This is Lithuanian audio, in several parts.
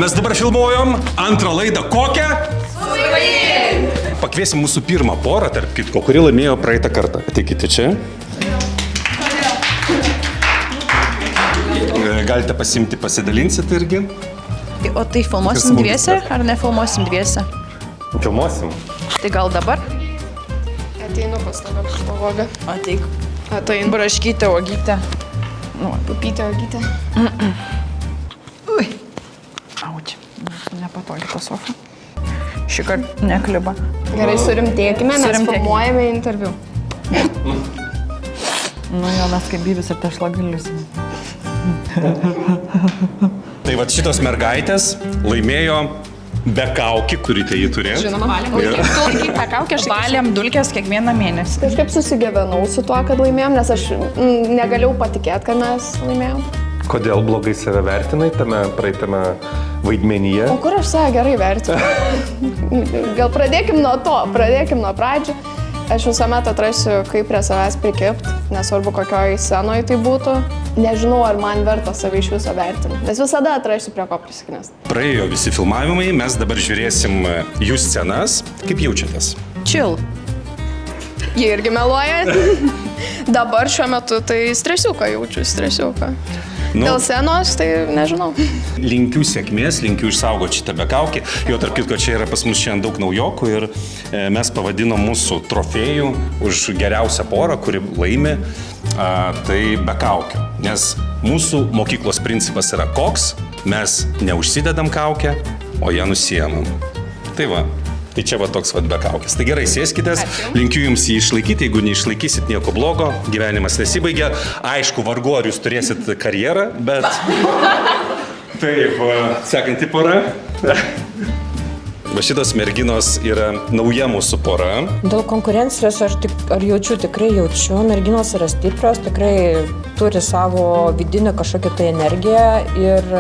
mes dabar filmuojam antrą laidą. Kokią? Pakviesim mūsų pirmą porą, tarp kitko, kuri laimėjo praeitą kartą. Ateikite čia. Galite pasimti, pasidalinsit irgi. O tai filmuosim dviese ar nefilmuosim dviese? Filmuosim. Tai gal dabar? Ateinu pas tave pavogą. Ateik. Ateinu. Braškytė, uogytė. Nu, pupytė, ogytė. Ui. Auči. Nepatogi ta sofa. Šįkart nekliba. Gerai, surimtėkime, nes filmuojame interviu. Nu jo, mes kaip Byvis ir Tešlagilius. Tai vat šitos mergaitės laimėjo be kaukį, turite jį turėti. Žinoma, Valėm dulkės kiekvieną mėnesį. kažkaip susigyvenau su tuo, kad laimėjom, nes aš negalėjau patikėti, kad mes laimėjom. Kodėl blogai save vertinai tame praeitame vaidmenyje? O kur aš save gerai vertinu? Gal pradėkim nuo to, pradėkim nuo pradžių. Aš visuomet atrasiu, kaip prie savęs prikipti, nesvarbu kokioj scenoje tai būtų. Nežinau, ar man verta save iš viso vertinti, nes visada atrasiu prie ko prisiknesti. Praėjo visi filmavimai, mes dabar žiūrėsim jų scenas. Kaip jaučiatės? Chill. Jie irgi meluoja. Dabar šiuo metu tai stresiuką jaučiu, stresiuką. Dėl scenos, tai nežinau. Linkiu sėkmės, linkiu išsaugoti šitą bekaukį. Jo, tarp kitko, čia yra pas mus šiandien daug naujokų ir mes pavadinom mūsų trofėjų už geriausią porą, kuri laimi, tai bekaukių. Nes mūsų mokyklos principas yra koks, mes neužsidedam kaukę, o ją nusiemam. Tai va. Tai čia va toks va bekaukės. Tai gerai, sėskitės, linkiu jums jį išlaikyti, jeigu neišlaikysit nieko blogo, gyvenimas nesibaigia. Aišku, vargu ar jūs turėsit karjerą, bet... Taip, sekanti pora. Va šitos merginos yra nauja mūsų pora. Dėl konkurencijos aš jaučiu, tikrai jaučiu. Merginos yra stiprios, tikrai turi savo vidinę kažkokią tai energiją ir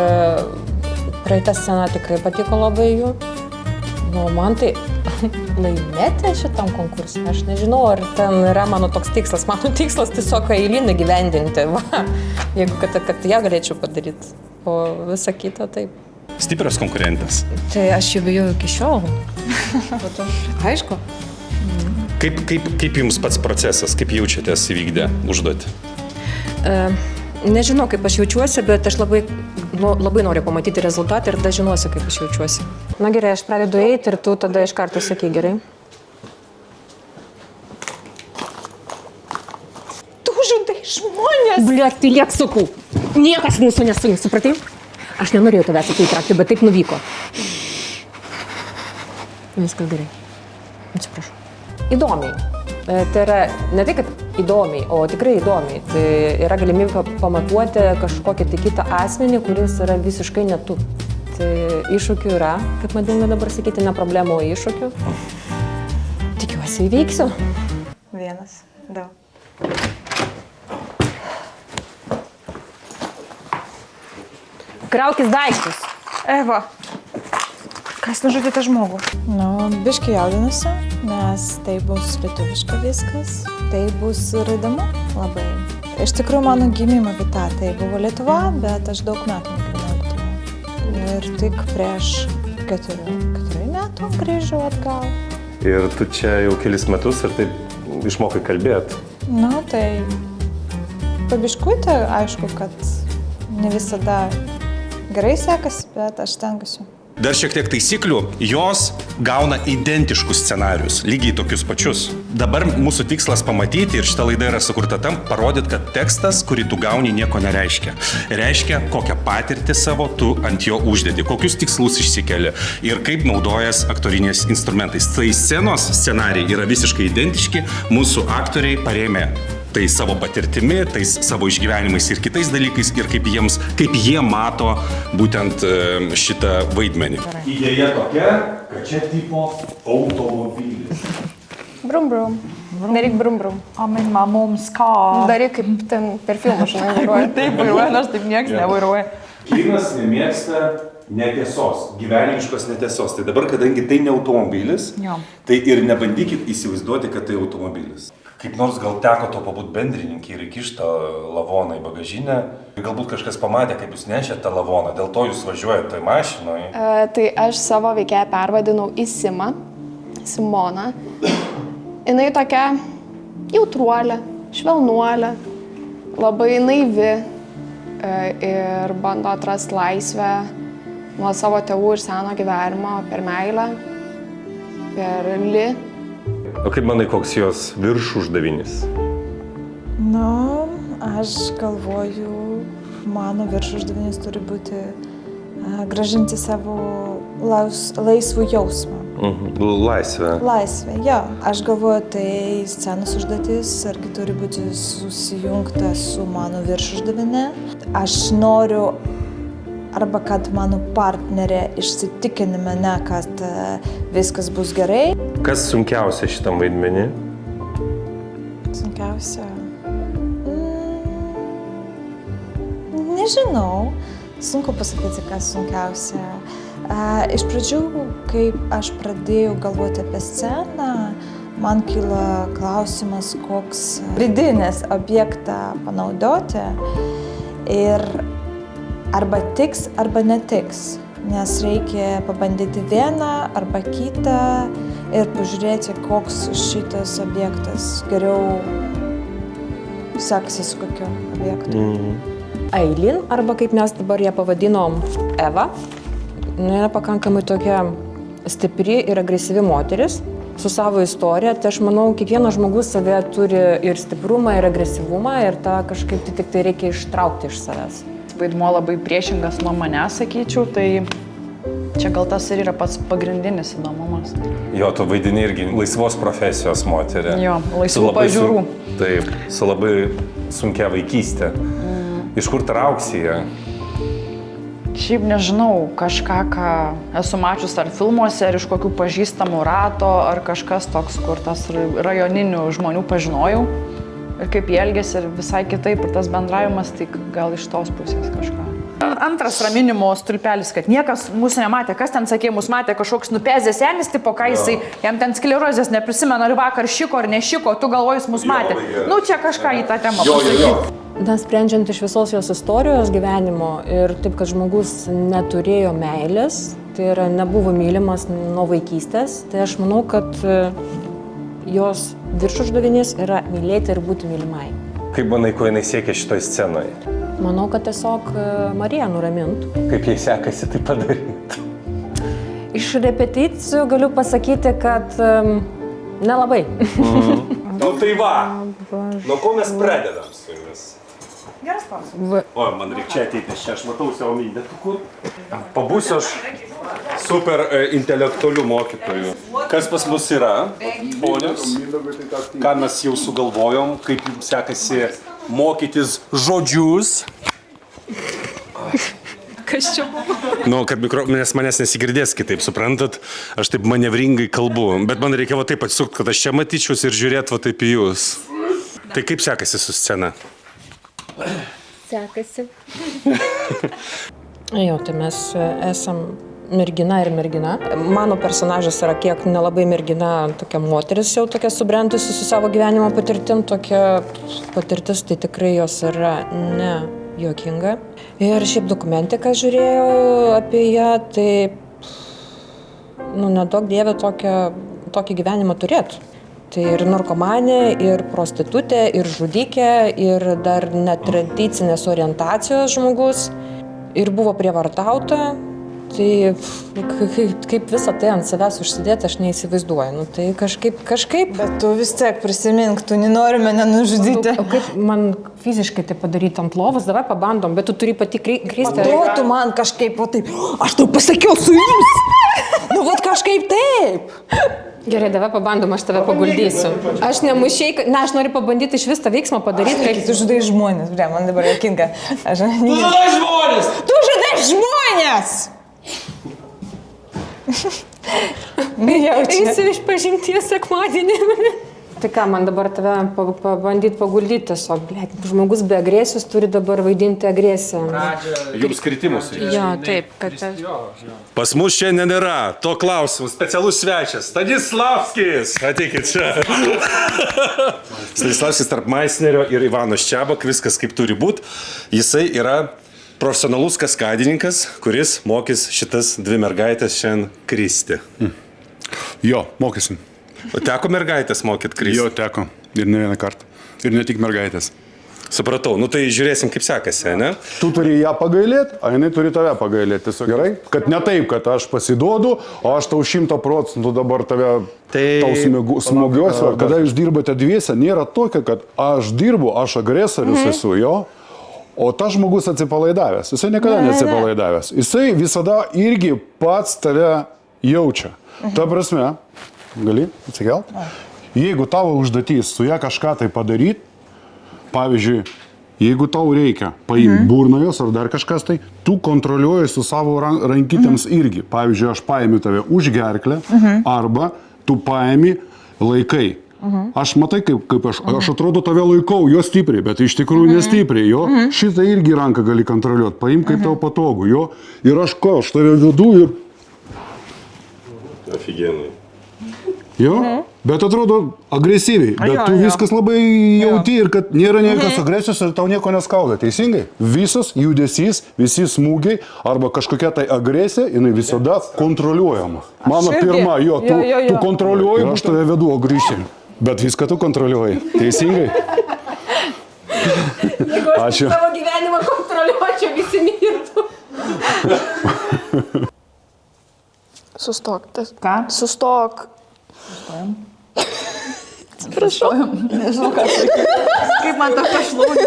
praeitą sceną tikrai patiko labai jų. Nu, man tai laimėti šitam konkursui, aš nežinau, ar ten yra mano toks tikslas. Mano tikslas tiesiog eilinį gyvendinti, va. Jeigu kad ją galėčiau padaryti, o visą kitą taip. Stiprios konkurentės. Tai aš jų bijau iki šiol. Aišku. Kaip jums pats procesas, kaip jaučiatės įvykdę užduotį? Nežinau, kaip aš jaučiuosi, bet aš labai noriu pamatyti rezultatą ir tada žinosiu, kaip aš jaučiuosi. Na gerai, aš pradedu eiti ir tu tada iš karto sakai, gerai. Tu žudai žmonės! Bliek, tai liek sakau. Niekas mūsų nesuims, supratai? Aš nenorėjau tavęs į tai įtraukti, bet taip nuvyko. Viskas gerai. Atsiprašau. Įdomiai. Tai yra ne tai, kad įdomiai, o tikrai įdomiai. Tai yra galimybė pamatuoti kažkokį tai kitą asmenį, kuris yra visiškai ne tu. Tai iššūkių yra, kaip madinga dabar sakyti, ne problemų, o iššūkių. Tikiuosi įveiksiu. 1, 2. Kraukis daiktus. Eva, kas nužudė tą žmogų? Nu, biškai jaudinusi, nes tai bus lietuviška viskas, tai bus ir įdomu labai. Iš tikrųjų, mano gimimo vieta tai buvo Lietuva, bet aš daug metų negyvenau Lietuvoje. Ir tik prieš 4 metų grįžau atgal. Ir tu čia jau kelis metus ir taip išmokai kalbėti. Nu, tai pabiškuitė, aišku, kad ne visada gerai sekasi, bet aš stengiuosi. Dar šiek tiek taisyklių, jos gauna identiškus scenarius, lygiai tokius pačius. Dabar mūsų tikslas pamatyti, ir šita laida yra sukurta tam, parodyti, kad tekstas, kurį tu gauni, nieko nereiškia. Reiškia, kokią patirtį savo tu ant jo uždedi, kokius tikslus išsikeli ir kaip naudojas aktoriniais instrumentais. Tai scenarijai yra visiškai identiški, mūsų aktoriai parėmė tai savo patirtimi, tai savo išgyvenimais ir kitais dalykais ir kaip jie mato būtent šitą vaidmenį. Idėja tokia, kad čia tipo automobilis. Brum, brum. Daryk brum, brum. O man mums ką? Daryk kaip ten per filmą, žinai, vairuoja. Taip vairuoja, nors taip niekas nevairuoja. Kinas nemėgsta netiesos, gyvenimiškos netiesos. Tai dabar, kadangi tai ne automobilis, tai ir nebandykit įsivaizduoti, kad tai automobilis. Kaip nors gal teko to pabūt bendrininkį ir įkištą lavoną į bagažinę. Galbūt kažkas pamatė, kaip jūs nešėte tą lavoną, dėl to jūs važiuojate toj mašinoje. Tai aš savo veikėją pervadinau į Simą, Simoną. Jinai tokia jautruolė, švelnuolė, labai naivi ir bando atrasti laisvę nuo savo tėvų ir seno gyvenimo per meilę, per O kaip manai, koks jos virš uždavinys? Nu, aš galvoju, mano virš uždavinys turi būti grąžinti savo laisvų jausmą. Laisvė. Laisvė, jo. Aš galvoju, tai scenos užduotis irgi turi būti susijungta su mano virš uždavinė. Aš noriu arba kad mano partnerė įsitikinę mane, kad viskas bus gerai. Kas sunkiausia šitam vaidmenį? Sunkiausia? Nežinau. Sunku pasakyti, kas sunkiausia. Iš pradžių, kai aš pradėjau galvoti apie sceną, man kyla klausimas, koks vidinės objektą panaudoti. Ir arba tiks, arba netiks. Nes reikia pabandyti vieną arba kitą ir pažiūrėti, koks šitas objektas geriau sekasi su kokiu objektu. Aileen, arba kaip mes dabar ją pavadinom, Eva, yra pakankamai tokia stipri ir agresyvi moteris su savo istorija. Tai aš manau, kiekvienas žmogus savie turi ir stiprumą, ir agresyvumą, ir tą kažkaip tik tai reikia ištraukti iš savęs. Vaidmuo labai priešingas nuo manęs, sakyčiau, tai čia gal tas ir yra pats pagrindinis įdomumas. Jo, tu vaidini irgi laisvos profesijos moterį. Jo, laisvų pažiūrų. Taip, su labai sunkia vaikystė. Iš kur trauksi ją? Šiaip nežinau, kažką, ką esu mačius ar filmuose, ar iš kokių pažįstamų rato, ar kažkas toks, kur tas rajoninių žmonių pažinojau. Ir kaip jie elgėsi ir visai kitaip, ir tas bendravimas, tai gal iš tos pusės kažką. Antras raminimo stulpelis, kad niekas mūsų nematė, kas ten sakė, mūsų matė kažkoks nupezęs senis, tipo, ką jisai, jam ten sklerozės neprisimena, ar vakar šiko, ar nešiko, tu galvojus mūsų matė. Nu, čia kažką į tą temą pasakyti. Na, sprendžiant iš visos jos istorijos gyvenimo ir taip, kad žmogus neturėjo meilės, tai yra nebuvo mylimas nuo vaikystės, tai aš manau, kad jos virš uždavinys yra mylėti ir būti mylimai. Kaip manai, ko jinai siekia šitoj scenoje? Manau, kad tiesiog Mariją nuramintų. Kaip jai sekasi tai padaryti? Iš repeticijų galiu pasakyti, kad nelabai. Nu tai va, nuo ko mes pradedam su jumis? Geras klausimas. O, man reikia čia ateiti, nes čia aš matau savo mindetukų. Pabūsiu aš super intelektualių mokytojų. Kas pas mus yra, ponios? Ką mes jau sugalvojom, kaip jums sekasi mokytis žodžius? Kas čia buvo? Nu, kad nes manęs nesigirdės kitaip, suprantat? Aš taip manevringai kalbu, bet man reikia va taip atsukti, kad aš čia matyčiaus ir žiūrėt va taip į jūs. Tai kaip sekasi su scena? Sekasi. Jo, tai mes esam mergina ir mergina. Mano personažas yra kiek nelabai mergina, tokia moteris jau tokia subrendusi su savo gyvenimo patirtim. Tokia patirtis, tai tikrai jos yra ne juokinga. Ir šiaip dokumentiką žiūrėjau apie ją, tai nedaug dievė tokį gyvenimą turėtų. Tai ir narkomanė, ir prostitutė, ir žudikė, ir dar netradicinės orientacijos žmogus. Ir buvo prievartauta. Tai kaip visą tai ant savęs užsidėti, aš neįsivaizduoju. Nu, tai kažkaip... Bet tu vis tiek prisimink, tu nenori mane nužudyti. O kaip man fiziškai tai padaryti ant lovos, davai pabandom, bet tu turi pati kristi. Duotų man kažkaip o taip, aš tau pasakiau su jums. Nu, vat kažkaip taip. Gerai, davai pabandom, aš tave paguldysiu. Aš nemušiai, aš noriu pabandyti iš vis tą veiksmą padaryti. Kaip tu žudai žmonės, man dabar jokinga. Tu žudai žmonės! Tu žudai žmonės! Eisiu iš pažinties sekmadienį. Tai ką, man dabar tave pabandyti paguldyti tiesiog, blėt, žmogus be agresijos turi dabar vaidinti agresiją. Jums kritimus. Jo, taip, kad... Pas mus šiandien yra to klausimų specialus svečias. Stanislavskis. Ateikit čia. Stanislavskis tarp Maisnerio ir Ivano Ščiabok, viskas kaip turi būti. Jisai yra profesionalus kaskadininkas, kuris mokys šitas dvi mergaitės šiandien kristi. Jo, mokysim. O teko mergaitės mokyt kristi? Jo, teko. Ir ne vieną kartą. Ir ne tik mergaitės. Supratau. Nu tai žiūrėsim, kaip sekasi, ne? Tu turi ją pagailėti, o jinai turi tave pagailėti. Tiesiog gerai? Kad ne taip, kad aš pasiduodu, o aš tau 100% dabar tau smogiuosiu. Kada jūs dirbate dviese, nėra tokio, kad aš dirbu, aš agresorius esu, jo. O tas žmogus atsipalaidavęs. Jisai niekada neatsipalaidavęs. Jisai visada irgi pats tave jaučia. Ta prasme, gali atsikelt? Jeigu tavo užduotys su ją kažką tai padaryti, pavyzdžiui, jeigu tau reikia paimti burną jos ar dar kažkas tai, tu kontroliuoji su savo rankytėms irgi. Pavyzdžiui, aš paėmiu tave už gerklę arba tu paėmi laikai. Aš matai, kaip aš atrodo tave laikau, jo stipriai, bet iš tikrųjų nestipriai, jo. Šitą irgi ranką gali kontroliuoti, paim kaip tau patogu, jo. Ir aš tave vedu ir... Aфиgenai. Jo, bet atrodo agresyviai, bet tu viskas labai jauti ir kad nėra niekas agresijos ir tau nieko neskauda, teisingai? Visas judesys, visi smūgiai arba kažkokia tai agresija, jinai visada kontroliuojama. Mano pirma, tu kontroliuoji, aš tave vedu agresijai, bet viską tu kontroliuoji, teisingai? Ačiū. Savo gyvenimą kontroliuočiau, visi mirtų. Sustok. Ką? Sustok. Atsiprašau. Nežinau, ką sakyti. Kaip man tą pašlaugė.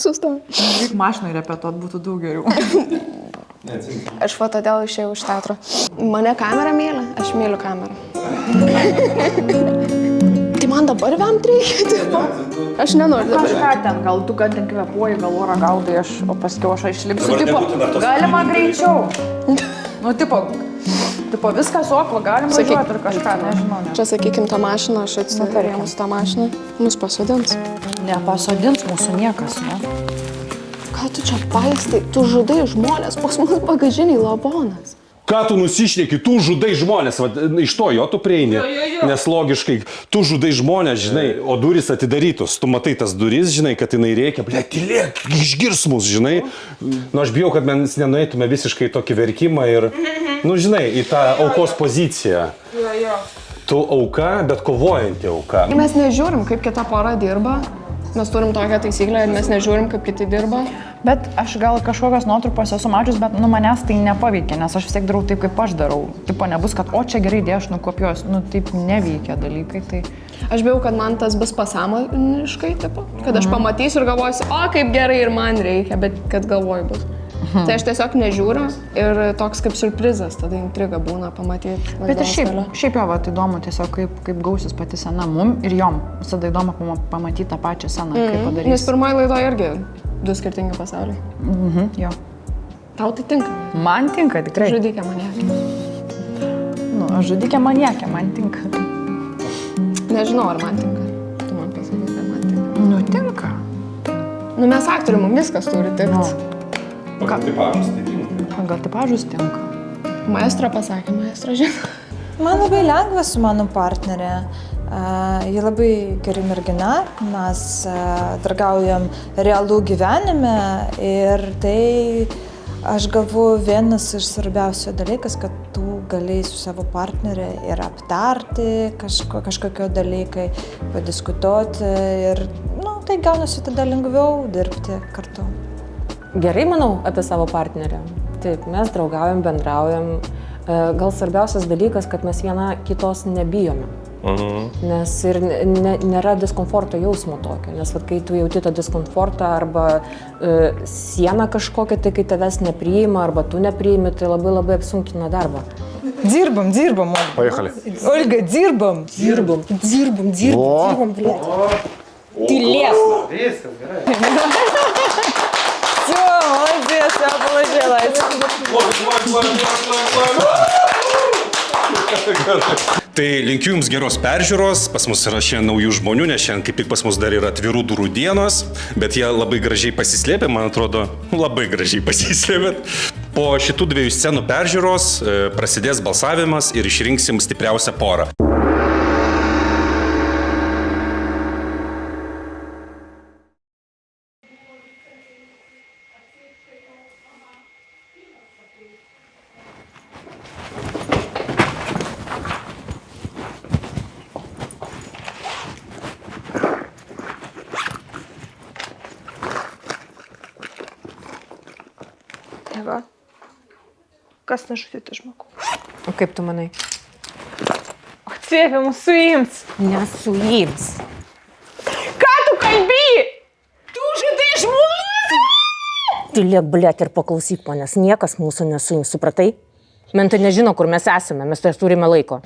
Sustok. Kaip mašinai repetuot būtų daug geriau. Aš va todėl išėjau iš teatro. Mane kamera myli, aš myliu kamerą. Tai man dabar vemt reikia. Aš nenoriu dabar. Kažką ten, gal tu ten kvepuoji, gal orą gaudai, o paskiau aš išlipsiu. Galima greičiau. Nu, tipo, viskas okva, galim važiuoti ir kažką, nežinau. Čia, sakykim, tą mašiną, aš atsirėmus tą mašiną, mus pasodins. Nepasodins mūsų niekas, ne? Ką tu čia paistai? Tu žudai žmonės, pas mus bagažiniai lavonas. Ką tu nusišneki, tu žudai žmonės, va, iš to jo tu prieini, nes logiškai, tu žudai žmonės, žinai, o durys atidarytos, tu matai tas duris, žinai, kad jinai reikia, tylėk, išgirs mus, žinai, nu aš bijau, kad mes nenueitume visiškai tokį verkimą ir, nu žinai, į tą aukos poziciją. Tu auka, bet kovojanti auka. Mes nežiūrim, kaip kita pora dirba. Mes turim tokią taisyklę ir mes nežiūrim, kaip kiti dirba. Bet aš gal kažkokios nuotrupos esu mačius, bet manęs tai nepaveikia, nes aš vis tiek darau taip, kaip aš darau. Tipo, nebus, kad o čia gerai idėja, aš nukopijuosiu, nu taip neveikia dalykai. Tai... Aš bijau, kad man tas bus pasąmoniškai, tipo, kad aš pamatysiu ir galvosiu, o kaip gerai ir man reikia, bet kad galvoju bus. Tai aš tiesiog nežiūriu ir toks kaip surprizas, tada intriga būna pamatyti. Bet ir šiaip jo, va, įdomu tiesiog, kaip gausis pati scena mum ir jom. Visada įdomu pamatyti tą pačią sceną, kaip padarys. Nes pirmoji laidoje irgi 2 skirtingi pasauliai. Jo. Tau tai tinka? Man tinka, tikrai. Žudikė maniakė. Nu, žudikė maniakė, man tinka. Nežinau, ar man tinka. Tu man pasakyk, ar man tinka. Nu, tinka. Nu, mes aktoriai, mums viskas turi tikti. Gal tipažus tai tinka? Gal tipažus tinka. Maestro pasakė, maestro žino. Man labai lengva su mano partnerė. Ji labai geri mergina, mes draugaujam realų gyvenime ir tai, aš galvoju, vienas iš svarbiausių dalykas, kad tu gali su savo partnerė ir aptarti kažkokio dalykai, padiskutuoti ir, nu, tai gaunasi tada lengviau dirbti kartu. Gerai manau apie savo partnerę. Taip, mes draugaujam, bendraujam. Gal svarbiausias dalykas, kad mes viena kitos nebijome. Nes ir nėra diskomforto jausmo tokio. Nes vat, kai tu jauti tą diskomfortą arba sieną kažkokią, tai kai tavęs nepriima arba tu nepriimi, tai labai apsunkina darbą. Dirbam, Olga. Поехали. Olga, dirbam. Dirbam, blėt. Tylės. Viskas gerai. Все, молодец, я положила. Tai linkiu Jums geros peržiūros, pas mus yra šiandien naujų žmonių, nes šiandien kaip tik pas mus dar yra atvirų durų dienos, bet jie labai gražiai pasislėpė, man atrodo, labai gražiai pasislėpė. Po šitų 2 scenų peržiūros prasidės balsavimas ir išrinksim stipriausią porą. Eva, kas nužudė tą žmogų? O kaip tu manai? O Dieve, mus suims. Nesuims. Ką tu kalbi? Tu žudai žmogų? Tu liek, blėt, ir paklausyk, manęs niekas mūsų nesuims, supratai? Mentai nežino, kur mes esame, mes dar turime laiko.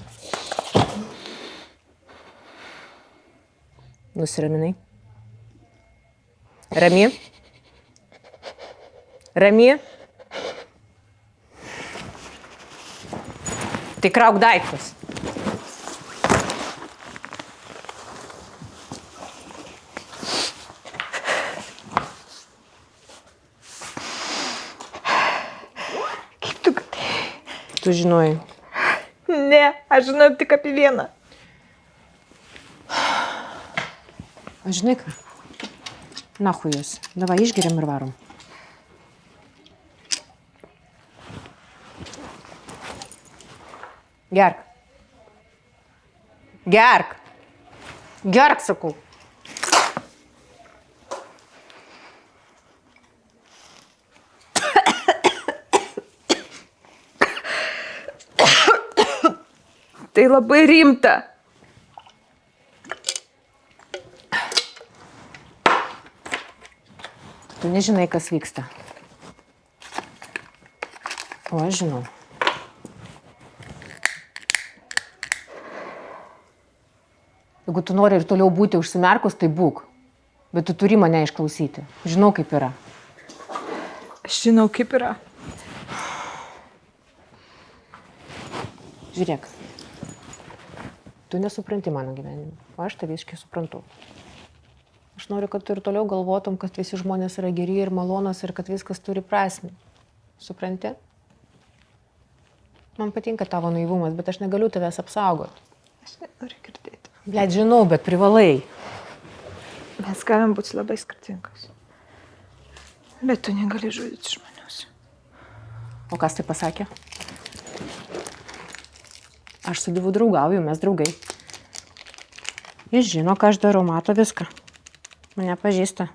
Nusiraminai. Rami? Rami? Tai krauk daiktus. Kaip tu galėjai? Tu žinojai. Ne, aš žinau tik apie vieną. O žinai ką? Nahui jūs. Davai išgeriam ir varom. Gerk. Gerk. Gerk, sakau. Tai labai rimta. Tu nežinai, kas vyksta. O aš žinau. Jeigu tu nori ir toliau būti užsimerkus, tai būk. Bet tu turi mane išklausyti. Žinau, kaip yra. Aš žinau, kaip yra. Žiūrėk. Tu nesupranti mano gyvenimą, o aš tai visiškai suprantu. Aš noriu, kad tu ir toliau galvotum, kad visi žmonės yra geri ir malonus ir kad viskas turi prasmę. Supranti? Man patinka tavo naivumas, bet aš negaliu tavęs apsaugoti. Aš nenoriu girdėti. Blet, žinau, bet privalai. Mes galim būti labai skirtingas. Bet tu negali žudyti žmonės. O kas tai pasakė? Aš su Dievu draugauju, mes draugai. Jis žino, ką aš darau, mato viską. Mane pažįsta.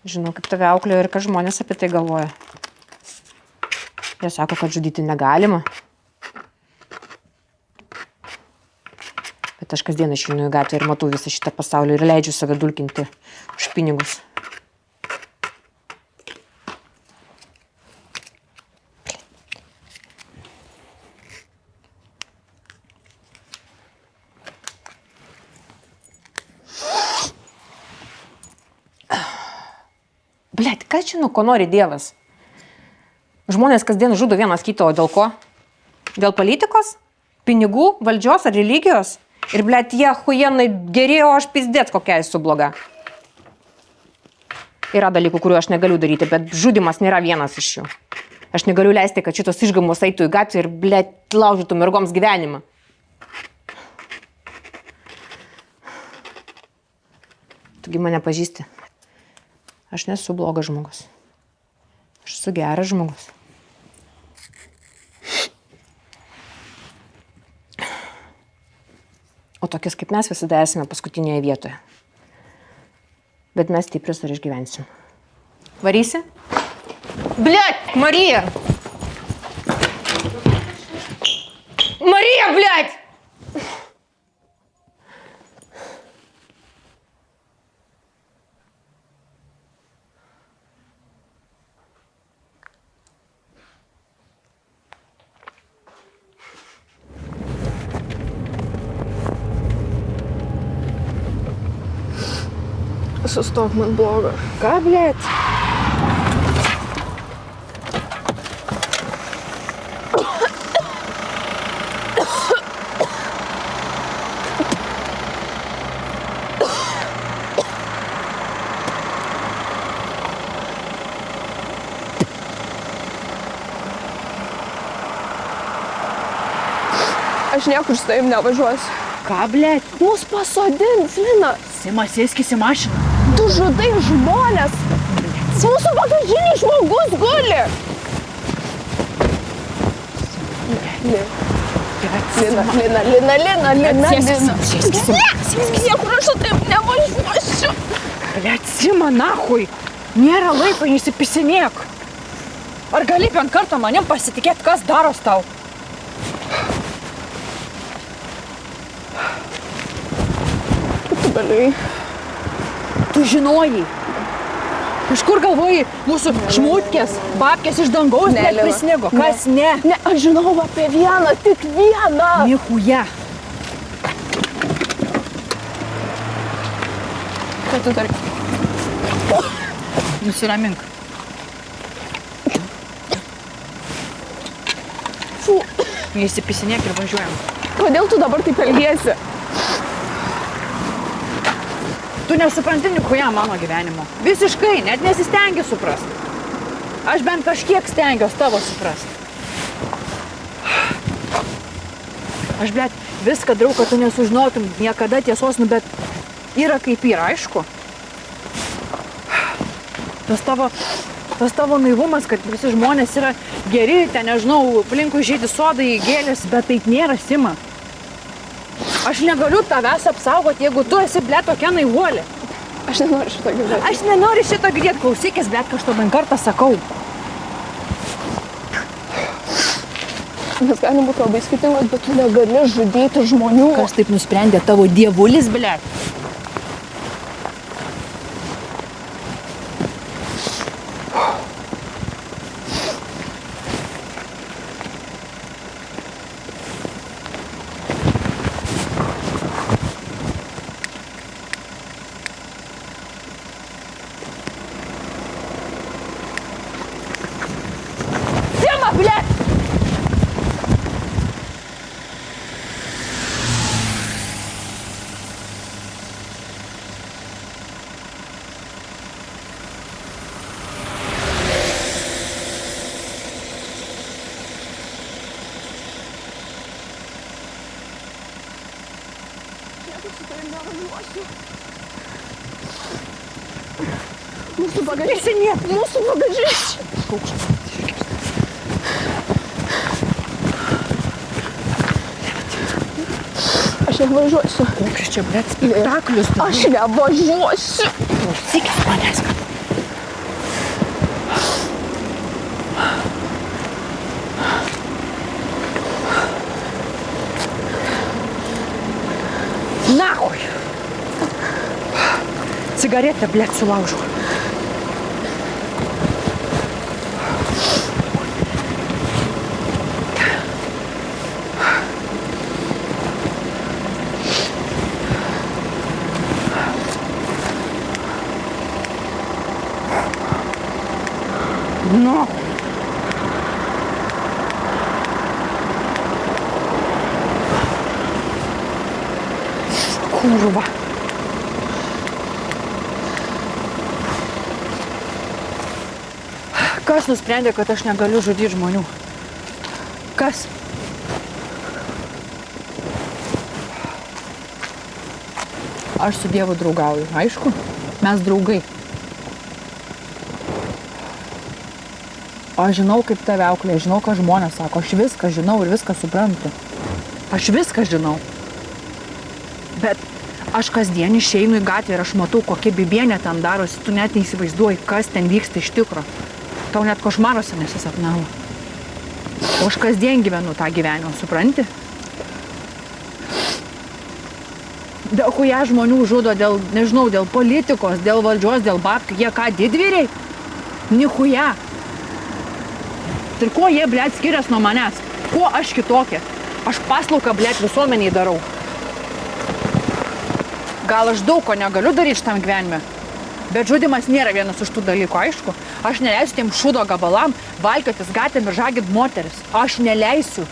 Žinau, kaip tave auklėjo ir ką žmonės apie tai galvoja. Jie sako, kad žudyti negalima. Bet aš kasdien išeinu į gatvę ir matau visą šitą pasaulį ir leidžiu save dulkinti už pinigus. Blet, ką žinau, ko nori Dievas? Žmonės kasdien žudo vienas kitą, o dėl ko? Dėl politikos? Pinigų, valdžios ar religijos? Ir blet, jie huienai geri, o aš pizdėt, kokia esu bloga. Yra dalykų, kuriuo aš negaliu daryti, bet žudimas nėra vienas iš jų. Aš negaliu leisti, kad šitos išgamos eitų į gatvę ir blet, laužytų mergoms gyvenimą. Tugi mane pažįsti. Aš nesu blogas žmogus. Aš esu geras žmogus. O tokias kaip mes visada esame paskutinėje vietoje. Bet mes stiprius ir išgyvensim. Varysi? Blet, Marija! Marija, blet! Sustok, man bloga. Ką, blėt? Aš niekur su tavim nevažiuosiu. Ką, blėt? Mus pasodins, Lina. Sima, sėskis į mašiną. Tu žudai žmonės. Mūsų bagažinį žmogus guli. Lina. Niekur aš su tavim nevažiuosiu. Blėt, Sima, nahui. Nėra laiko, nesipisinėk. Ar gali bent kartą manim pasitikėti, kas daros tau? Tu žinojai. Iš kur galvoji, mūsų šmutkės, babkės iš dangaus net prisnigo? Kas ne? Ne, aš žinau apie vieną, tik vieną. Nichuja. Ką tu darai? Nusiramink. Fu, Neįsipisinėk ir važiuojam. kodėl tu dabar taip elgiesi? Tu nesupranti nichuja mano gyvenimo. Visiškai, net nesistengi suprasti. Aš bent kažkiek stengiuosi tavo suprasti. Aš, blėt, viską darau, kad tu nesužinotum niekada tiesos, bet yra kaip yra, aišku. Tas tavo naivumas, kad visi žmonės yra geri, ten, nežinau, aplinkui žydi sodai, gėlės, bet taip nėra, Sima. Aš negaliu tavęs apsaugoti, jeigu tu esi, blėt, tokia naivuolė. Aš nenoriu šito girdėti. Aš nenoriu šito girdėti, klausykis, blėt, kad aš to bent kartą sakau. Mes galim būti labai skirtingos, bet tu negali žudyti žmonių. Kas taip nusprendė, tavo dievulis, blėt? Mūsų bagažinė. Mūsų bagažinė. Aš nevažiuosiu. Koks čia, blėt, spektaklius. Aš nevažiuosiu. Klausykis manęs. Nahui. Cigaretę, blėt, sulaužau. No. Kurva. Kas nusprendė, kad aš negaliu žudyti žmonių? Kas? Aš su Dievu draugauju, aišku? Mes draugai. Aš žinau, kaip tave auklė, žinau, ką žmonės sako. Aš viską žinau ir viską suprantu. Aš viską žinau. Bet aš kasdien išeinu į gatvę ir aš matau, kokia bibienė ten darosi. Tu net neįsivaizduoji, kas ten vyksta iš tikro. Tau net košmaruose nesisapnavo. O aš kasdien gyvenu tą gyvenimą, supranti? Dėl chuja žmonių žudo dėl, nežinau, dėl politikos, dėl valdžios, dėl babkių. Jie ką, didvyriai? Nichuja. Ir kuo jie, blėt, skiriasi nuo manęs? Kuo aš kitokia? Aš paslauką, blėt, visuomeniai darau. Gal aš daug ko negaliu daryti šitam gyvenime, Bet žudimas nėra vienas iš tų dalykų, aišku. Aš neleisiu tiem šūdo gabalam valkiotis gatvėm ir žagint moteris. Aš neleisiu.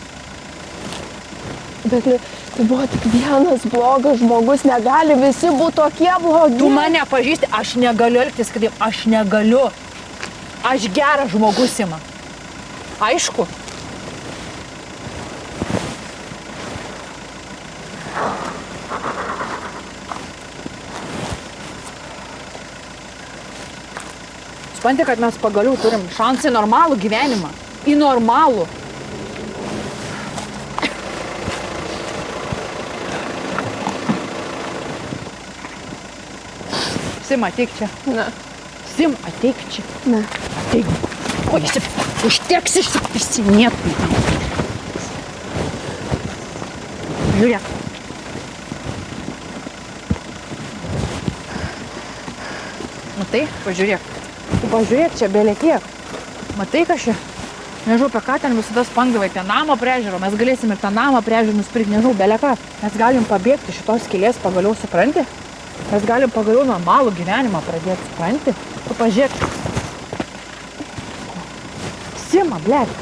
Bet tai buvo tik vienas blogas žmogus, negali visi būti tokie blogi. Tu mane pažįsti, aš negaliu elgtis kitaip, aš negaliu. Aš geras žmogus ima. Aišku. Supranti, kad mes pagaliau turim šansą į normalų gyvenimą. Į normalų. Sim, ateik čia. Ne. Sim, ateik čia. Ne. Ateik. O, užteks išsipisinėtų. Žiūrėk. Matai, pažiūrėk. Tu pažiūrėk čia, belė kiek. Matai, kas čia? Nežinau, apie ką ten visada spangdavai, apie namą priežiūrą. Mes galėsim ir tą namą priežiūrą nusipirkti, nežinau, belė ką. Mes galim pabėgti šitos skylės pagaliau, supranti? Mes galim pagaliau normalų gyvenimą pradėti, supranti? Tu pažiūrėk. Sima, blėt.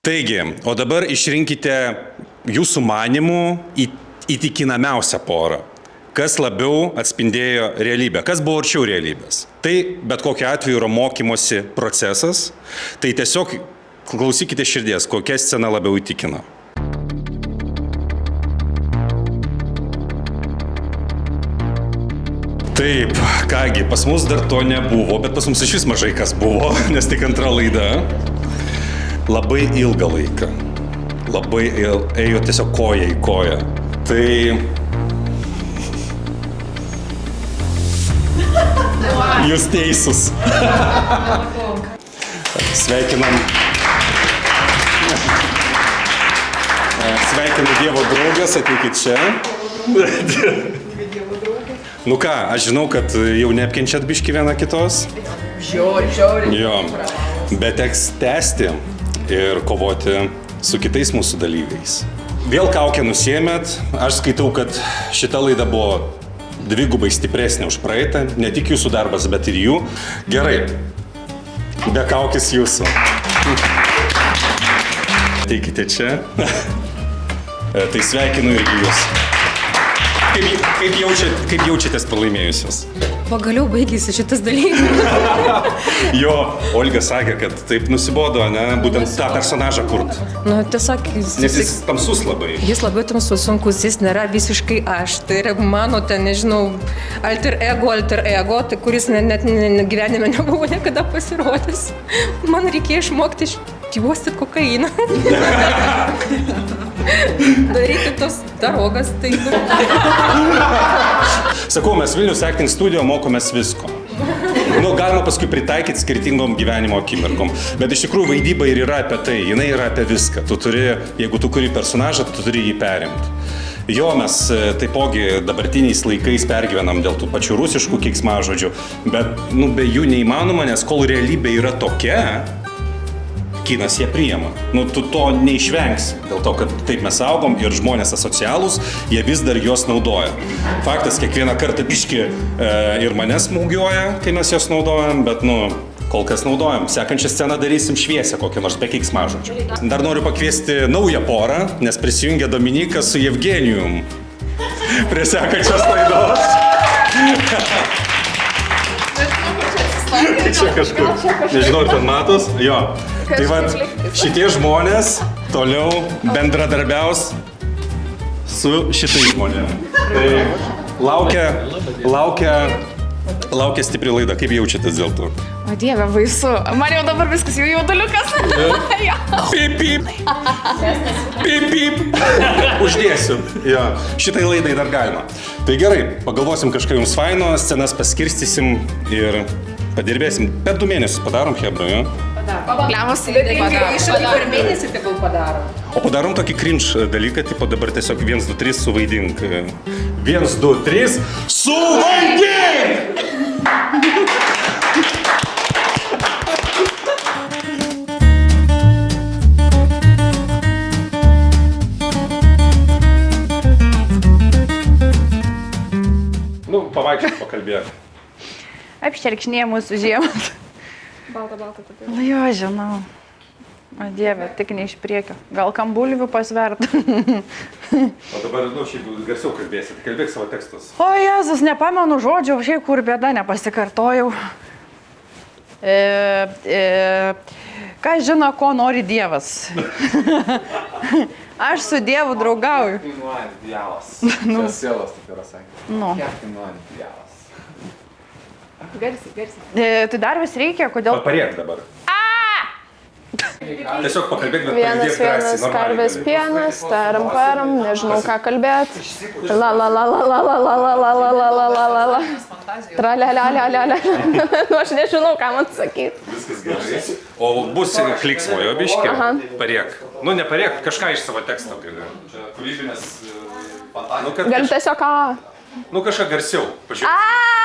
Taigi, o dabar išrinkite jūsų manimų įtikinamiausią porą. Kas labiau atspindėjo realybę, kas buvo arčiau realybės. Tai bet kokiu atveju yra mokymosi procesas, tai tiesiog klausykite širdies, kokia scena labiau įtikina. Taip, kągi, pas mus dar to nebuvo, bet pas mus iš vis mažai kas buvo, nes tik antra laida. Labai ilgą laiką. Labai ėjo tiesiog koja į koją. Tai... Jūs teisus. Sveikinam. Sveikinu Dievo draugas, ateikit čia. Nu ką, aš žinau, kad jau neapkenčiat biškį viena kitos. Žiauri. Jo, bet teks tęsti ir kovoti su kitais mūsų dalyviais. Vėl kaukę nusiėmėt, aš skaitau, kad šita laida buvo dvigubai stipresnė už praeitą, ne tik jūsų darbas, bet ir jų. Gerai, be kaukės jūsų. Ateikite čia. Tai sveikinu irgi jūs. Kaip jaučiatės pralaimėjusios? Pagaliau baigėsi šitas dalykas. Jo, Olga sakė, kad taip nusibodo, ne, būtent tą personažą kurt. Nu, tiesiog Nes jis tamsus labai. Jis labai tamsus, sunkus, jis nėra visiškai aš. Tai yra mano, ten, nežinau, alter ego, tai kuris net gyvenime nebuvo niekada pasirodęs. Man reikėjo išmokti juosti kokainą. Daryti tos darogas, tai... Sakau, mes Vilnius Acting Studio mokomės visko. Nu, galima paskui pritaikyti skirtingom gyvenimo akimirkom. Bet iš tikrųjų vaidyba ir yra apie tai, jinai yra apie viską. Tu turi, jeigu tu kuri personažą, tu turi jį perimti. Jo, mes taipogi dabartiniais laikais pergyvenam dėl tų pačių rusiškų keiksmažodžių, bet be jų neįmanoma, nes kol realybė yra tokia, kinas jie priima. Tu to neišvengsi, dėl to, kad taip mes augom ir žmonės asocialūs, jie vis dar juos naudoja. Faktas, kiekvieną kartą biški ir mane smūgiuoja, kai mes juos naudojam, bet kol kas naudojam. Sekančią sceną darysim šviesę kokią nors be keiksmažodžių. Dar noriu pakviesti naują porą, nes prisijungia Dominikas su Jevgenijum prie sekančios laidos. Čia kažkur. Nežinau, ten matos. Jo. Tai vat, šitie žmonės toliau bendradarbiaus su šitais žmonėmis. Tai laukia stipri laida. Kaip jaučiatės dėl to? O Dieve, baisu. Man jau dabar viskas, jau jauduliukas. Jo. Pip, pip. Pip, pip. Uždėsiu. Jo, šitai laidai dar galima. Tai gerai, pagalvosim kažką jums faino, scenas paskirstysim ir padirbėsim. Per 2 mėnesius padarom, hebra, jo? Pliamas sudėtingai. Iššūkį per mėnesį tegul padaro. O padarom tokį cringe dalyką, tipo dabar tiesiog 1, 2, 3 suvaidink. 1, 2, 3, suvaidink! Nu, pavaikščiot, pakalbėt. Apšerkšnė mūsų žiemas. Balta, taip. Nu jo, žinau. O Dieve, tik ne iš priekio. Gal kam bulvių pasvert? O dabar, nu, šiaip garsiau kalbėsit, kalbėk savo tekstus. O Jėzus, nepamenu žodžių, šiaip kur bėda, nepasikartojau. Ką žino, ko nori Dievas? Aš su Dievu draugauju. Kainuoja Dievas. Čia sielos taip yra sakė. Nu. Kiek kainuoja Dievas? Garsiai. Tai dar vis reikia, kodėl... Parėk dabar. Tiesiog pakalbėk, bet Vienas, drąsiai, normaliai karvės gali. pienas, taram, nežinau ką kalbėti. La. Nu, aš nežinau, ką man sakyti. Viskas gerai. O bus kliksmojo biškė. Parėk. Nu, neparėk, kažką iš savo teksto gali. Čia kūrybinės Nu, kad Gali tiesiog ką. Nu, kažką garsiau. Pažiūrėk.